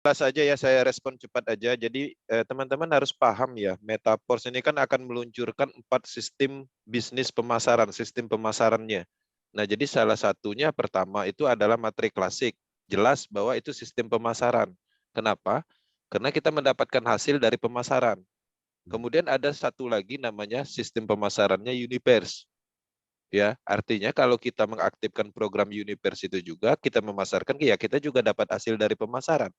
Jelas aja ya, saya respon cepat aja. Jadi teman-teman harus paham ya, Metaforce ini kan akan meluncurkan 4 sistem bisnis pemasaran, sistem pemasarannya. Nah, jadi salah satunya pertama itu adalah materi klasik. Jelas bahwa itu sistem pemasaran. Kenapa? Karena kita mendapatkan hasil dari pemasaran. Kemudian ada satu lagi namanya sistem pemasarannya Universe. Ya, artinya kalau kita mengaktifkan program Universe itu juga kita memasarkan, ya kita juga dapat hasil dari pemasaran.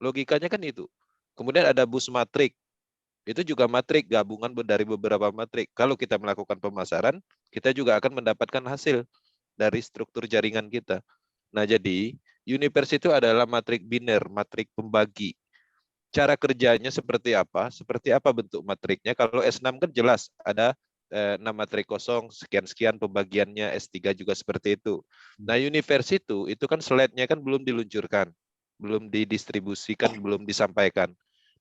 Logikanya kan itu. Kemudian ada bus matrik. Itu juga matrik, gabungan dari beberapa matrik. Kalau kita melakukan pemasaran, kita juga akan mendapatkan hasil dari struktur jaringan kita. Nah, jadi Universe itu adalah matrik biner, matrik pembagi. Cara kerjanya seperti apa? Seperti apa bentuk matriknya? Kalau S6 kan jelas ada 6 matrik kosong, sekian-sekian pembagiannya, S3 juga seperti itu. Nah, Universe itu kan slide-nya kan belum diluncurkan, belum didistribusikan, belum disampaikan.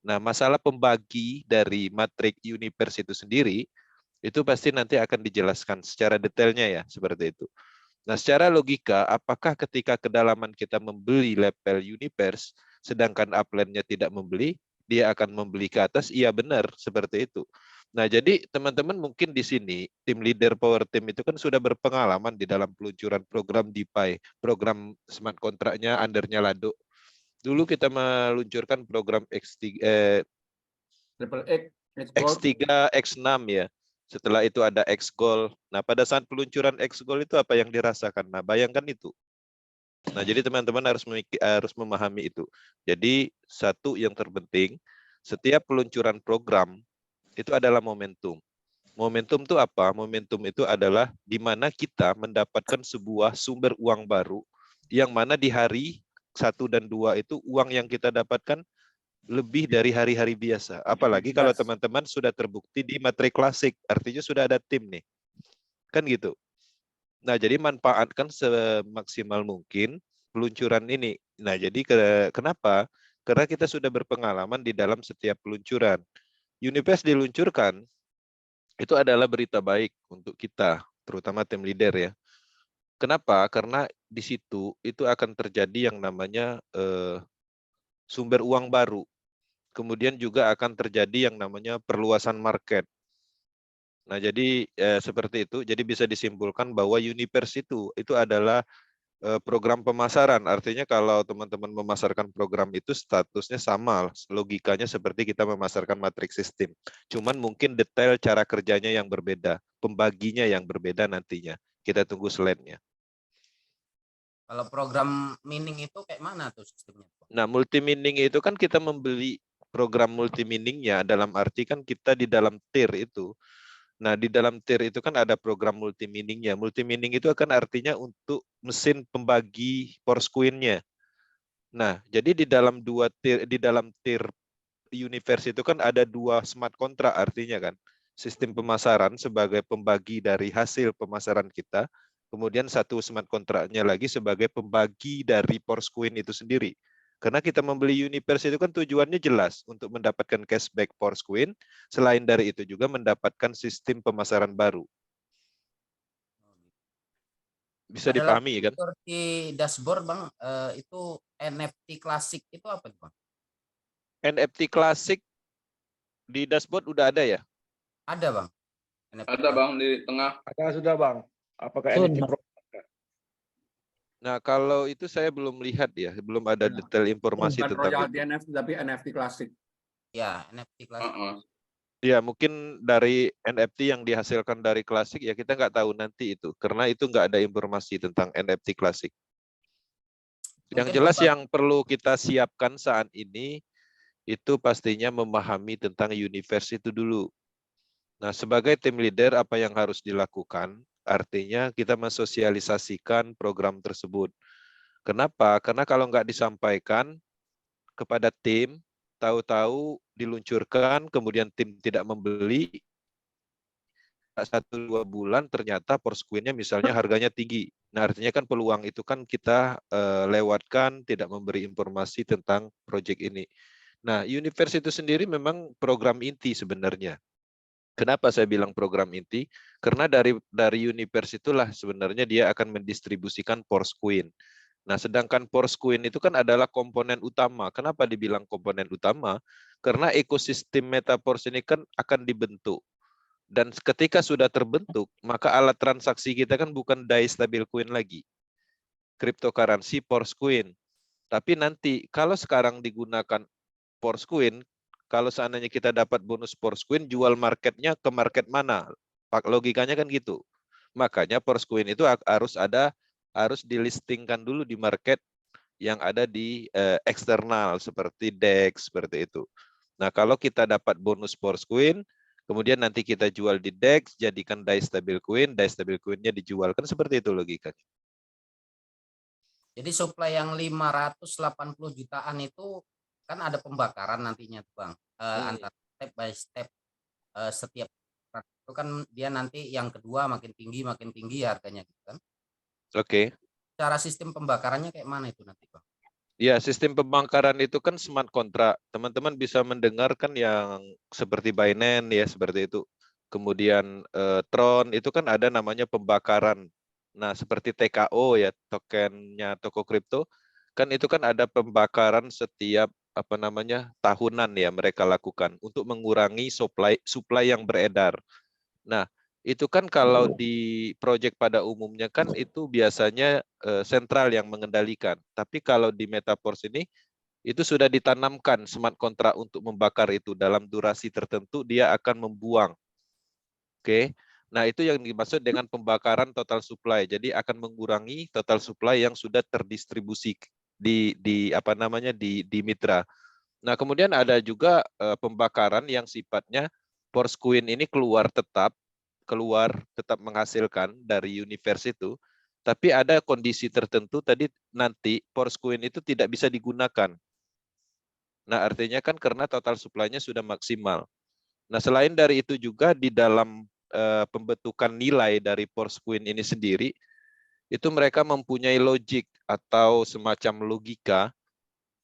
Nah, masalah pembagi dari matrik Universe itu sendiri, itu pasti nanti akan dijelaskan secara detailnya ya, seperti itu. Nah, secara logika, apakah ketika kedalaman kita membeli level Universe, sedangkan upline-nya tidak membeli, dia akan membeli ke atas? Iya benar, seperti itu. Nah, jadi teman-teman mungkin di sini, tim leader Power Team itu kan sudah berpengalaman di dalam peluncuran program DeFi, program smart kontraknya undernya Lado. Dulu kita meluncurkan program Triple X, X3, X6 ya. Setelah itu ada X-Gold. Nah, pada saat peluncuran X-Gold itu apa yang dirasakan? Nah, bayangkan itu. Nah, jadi teman-teman harus memahami itu. Jadi, satu yang terpenting, setiap peluncuran program itu adalah momentum. Momentum itu apa? Momentum itu adalah di mana kita mendapatkan sebuah sumber uang baru, yang mana di hari 1 dan 2 itu uang yang kita dapatkan lebih dari hari-hari biasa. Apalagi kalau teman-teman sudah terbukti di materi klasik, artinya sudah ada tim nih. Kan gitu. Nah, jadi manfaatkan semaksimal mungkin peluncuran ini. Nah, jadi kenapa? Karena kita sudah berpengalaman di dalam setiap peluncuran. Universe diluncurkan, itu adalah berita baik untuk kita, terutama tim leader ya. Kenapa? Karena di situ itu akan terjadi yang namanya sumber uang baru. Kemudian juga akan terjadi yang namanya perluasan market. Nah, jadi seperti itu. Jadi bisa disimpulkan bahwa Universe itu adalah program pemasaran. Artinya kalau teman-teman memasarkan program itu statusnya sama, logikanya seperti kita memasarkan matriks sistem. Cuman mungkin detail cara kerjanya yang berbeda, pembaginya yang berbeda nantinya. Kita tunggu slide-nya. Kalau program mining itu kayak mana tuh sistemnya? Nah, multi mining itu kan kita membeli program multi miningnya, dalam arti kan kita di dalam tier itu. Nah, di dalam tier itu kan ada program multi miningnya. Multi mining itu akan artinya untuk mesin pembagi Porscoin-nya. Nah, jadi di dalam tier Universe itu kan ada 2 smart contract artinya kan. Sistem pemasaran sebagai pembagi dari hasil pemasaran kita, kemudian satu smart contract-nya lagi sebagai pembagi dari Porscoin itu sendiri. Karena kita membeli Universe itu kan tujuannya jelas untuk mendapatkan cashback Porscoin, selain dari itu juga mendapatkan sistem pemasaran baru. Bisa Adalah dipahami kan? di dashboard Bang, itu NFT klasik itu apa Bang? NFT klasik di dashboard udah ada ya? Ada Bang. NFT Ada Bang di tengah. Ada sudah Bang. Apakah NFT Pro? Nah, kalau itu saya belum lihat ya, belum ada detail informasi Bukan tentang royalty itu. NFT tapi NFT klasik. Ya, NFT klasik. Ya, mungkin dari NFT yang dihasilkan dari klasik ya kita nggak tahu nanti itu, karena itu nggak ada informasi tentang NFT klasik. Yang jelas yang perlu kita siapkan saat ini itu pastinya memahami tentang Universe itu dulu. Nah, sebagai tim leader apa yang harus dilakukan? Artinya kita mensosialisasikan program tersebut. Kenapa? Karena kalau nggak disampaikan kepada tim, tahu-tahu diluncurkan, kemudian tim tidak membeli, 1-2 bulan ternyata Porscoin-nya misalnya harganya tinggi. Nah, artinya kan peluang itu kan kita lewatkan, tidak memberi informasi tentang proyek ini. Nah, Universe itu sendiri memang program inti sebenarnya. Kenapa saya bilang program inti? Karena dari Universe itulah sebenarnya dia akan mendistribusikan Porscoin. Nah, sedangkan Poroscoin itu kan adalah komponen utama. Kenapa dibilang komponen utama? Karena ekosistem Metaverse ini kan akan dibentuk. Dan ketika sudah terbentuk, maka alat transaksi kita kan bukan DAI stablecoin lagi. Cryptocurrency Poroscoin. Tapi nanti kalau sekarang digunakan Poroscoin, kalau seandainya kita dapat bonus Poroscoin, jual marketnya ke market mana? Logikanya kan gitu. Makanya Poroscoin itu harus dilistingkan dulu di market yang ada di eksternal seperti DEX seperti itu. Nah, kalau kita dapat bonus Poroscoin, kemudian nanti kita jual di DEX, jadikan DAI stablecoin-nya dijual, kan seperti itu logikanya. Jadi supply yang 580 jutaan itu kan ada pembakaran nantinya tuh Bang. Antara step by step setiap itu kan dia nanti yang kedua makin tinggi harganya gitu kan. Oke. Cara sistem pembakarannya kayak mana itu nanti Bang? Ya, sistem pembakaran itu kan smart contract. Teman-teman bisa mendengarkan yang seperti Binance ya, seperti itu. Kemudian Tron itu kan ada namanya pembakaran. Nah, seperti TKO ya, tokennya toko kripto, kan itu kan ada pembakaran setiap tahunan ya mereka lakukan untuk mengurangi supply yang beredar. Nah, itu kan kalau di project pada umumnya kan itu biasanya sentral yang mengendalikan. Tapi kalau di Metaverse ini itu sudah ditanamkan smart contract untuk membakar itu dalam durasi tertentu dia akan membuang. Oke. Nah, itu yang dimaksud dengan pembakaran total supply. Jadi akan mengurangi total supply yang sudah terdistribusi di mitra. Nah, kemudian ada juga pembakaran yang sifatnya Poroscoin ini keluar tetap menghasilkan dari universe itu, tapi ada kondisi tertentu tadi nanti Poroscoin itu tidak bisa digunakan. Nah, artinya kan karena total supply-nya sudah maksimal. Nah, selain dari itu juga di dalam pembentukan nilai dari Poroscoin ini sendiri, itu mereka mempunyai logik atau semacam logika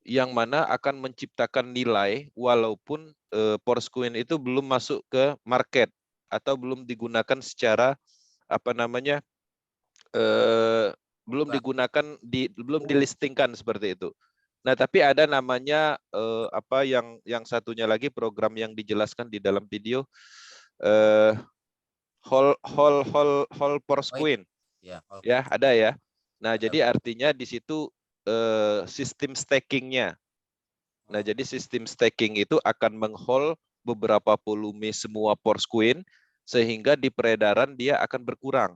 yang mana akan menciptakan nilai walaupun Poroscoin itu belum masuk ke market atau belum digunakan secara belum digunakan belum dilistingkan seperti itu. Nah, tapi ada namanya yang satunya lagi program yang dijelaskan di dalam video whole Poroscoin. Ya, ada ya. Nah, jadi artinya di situ sistem stakingnya. Nah, jadi sistem staking itu akan menghold beberapa volume semua Poroscoin sehingga di peredaran dia akan berkurang.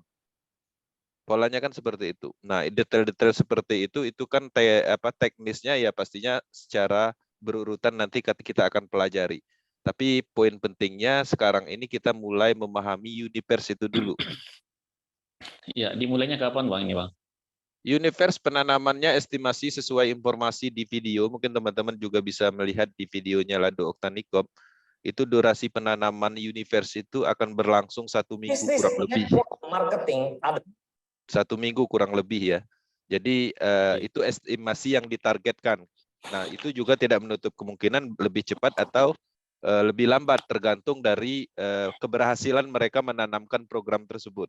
Polanya kan seperti itu. Nah, detail-detail seperti itu kan teknisnya ya pastinya secara berurutan nanti kita akan pelajari. Tapi poin pentingnya sekarang ini kita mulai memahami universe itu dulu. Ya, dimulainya kapan Bang ini Bang? Universe penanamannya estimasi sesuai informasi di video. Mungkin teman-teman juga bisa melihat di videonya Lado Oktanikop. Itu durasi penanaman universe itu akan berlangsung 1 minggu kurang lebih. Marketing. 1 minggu kurang lebih ya. Jadi itu estimasi yang ditargetkan. Nah, itu juga tidak menutup kemungkinan lebih cepat atau lebih lambat tergantung dari keberhasilan mereka menanamkan program tersebut.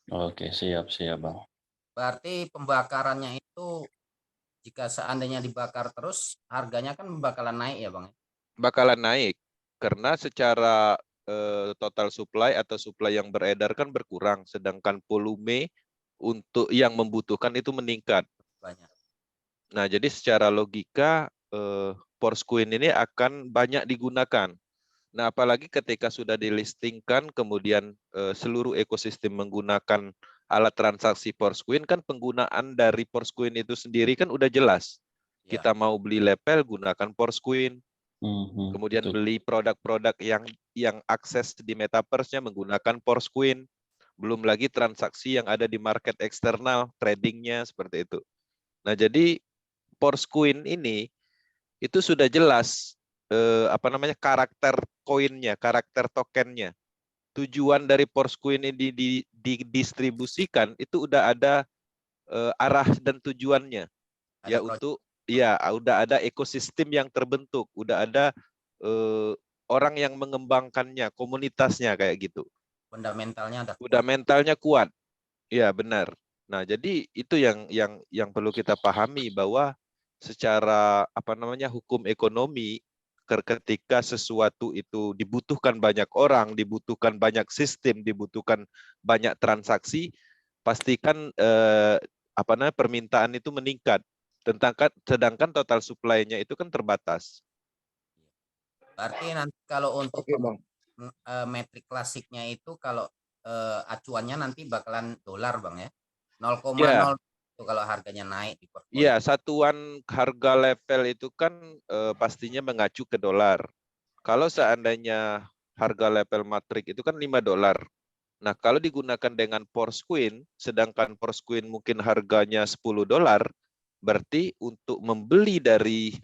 Oke, siap Bang. Berarti pembakarannya itu jika seandainya dibakar terus harganya kan bakalan naik ya Bang? Bakalan naik karena secara total supply atau supply yang beredar kan berkurang, sedangkan volume untuk yang membutuhkan itu meningkat. Banyak. Nah, jadi secara logika Poroscoin ini akan banyak digunakan. Nah, apalagi ketika sudah dilistingkan, kemudian seluruh ekosistem menggunakan alat transaksi Poroscoin, kan penggunaan dari Poroscoin itu sendiri kan udah jelas. Ya. Kita mau beli lepel, gunakan Poroscoin. Kemudian betul. beli produk-produk yang akses di Metaverse-nya menggunakan Poroscoin. Belum lagi transaksi yang ada di market eksternal, tradingnya seperti itu. Nah, jadi Poroscoin ini itu sudah jelas karakter koinnya, karakter tokennya. Tujuan dari Poroscoin ini didistribusikan itu udah ada arah dan tujuannya. Ada Udah ada ekosistem yang terbentuk, udah ada orang yang mengembangkannya, komunitasnya kayak gitu. fundamentalnya ada. Fundamentalnya kuat. Ya, benar. Nah, jadi itu yang perlu kita pahami bahwa secara hukum ekonomi ketika sesuatu itu dibutuhkan banyak orang, dibutuhkan banyak sistem, dibutuhkan banyak transaksi, pastikan permintaan itu meningkat. Sedangkan total supply-nya itu kan terbatas. Berarti nanti kalau untuk Oke, Bang. metrik klasiknya itu kalau acuannya nanti bakalan dolar, Bang ya. 0,0 Ya. itu kalau harganya naik di portfolio. Iya, satuan harga level itu kan pastinya mengacu ke dolar. Kalau seandainya harga level matrik itu kan $5. Nah, kalau digunakan dengan Porsquin, sedangkan Porsquin mungkin harganya $10, berarti untuk membeli dari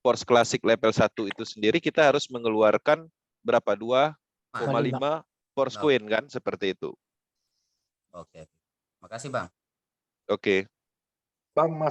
Pors Classic level 1 itu sendiri kita harus mengeluarkan berapa? 2,5 Porsquin kan, seperti itu. Oke. Makasih, Bang. Oke. Bang, Mas